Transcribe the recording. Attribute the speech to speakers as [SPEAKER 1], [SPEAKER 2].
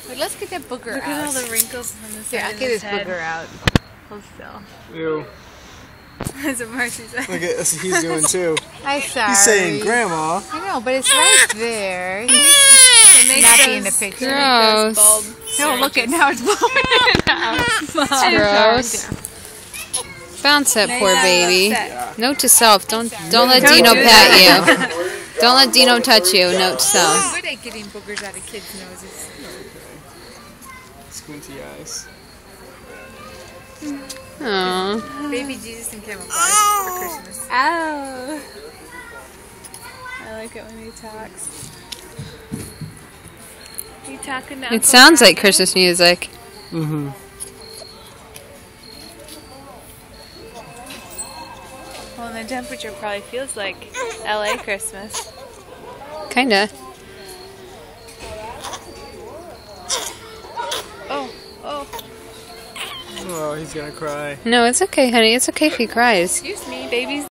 [SPEAKER 1] But let's get that booger
[SPEAKER 2] Look
[SPEAKER 1] out.
[SPEAKER 2] at all the wrinkles on the side
[SPEAKER 1] Here, I'll
[SPEAKER 2] of
[SPEAKER 1] get
[SPEAKER 2] his
[SPEAKER 1] this
[SPEAKER 2] head.
[SPEAKER 1] booger out. Hold still.
[SPEAKER 3] Ew.
[SPEAKER 2] That's what Marcy said.
[SPEAKER 3] Look at that's what he's doing too.
[SPEAKER 1] I'm sorry.
[SPEAKER 3] He's saying, Grandma.
[SPEAKER 1] I know, but it's right there. He's
[SPEAKER 2] It
[SPEAKER 1] not in the picture.
[SPEAKER 4] Gross.
[SPEAKER 1] No, look at now it's blowing out.
[SPEAKER 4] Gross. Bounce that poor baby.
[SPEAKER 2] Upset.
[SPEAKER 4] Note to self: don't let Dino pat you. Don't let Dino touch you. Note to self.
[SPEAKER 1] I'm good at getting boogers out of kids' noses.
[SPEAKER 3] Squinty eyes.
[SPEAKER 4] Aww.
[SPEAKER 1] Baby Jesus in camouflage for Christmas.
[SPEAKER 2] Ow. I like it when he talks. You talking to
[SPEAKER 4] It sounds like Christmas music.
[SPEAKER 3] Mm-hmm.
[SPEAKER 2] Well, the temperature probably feels like LA Christmas.
[SPEAKER 4] Kinda.
[SPEAKER 2] Oh.
[SPEAKER 3] Oh, he's gonna cry.
[SPEAKER 4] No, it's okay, honey. It's okay if he cries.
[SPEAKER 2] Excuse me, babies.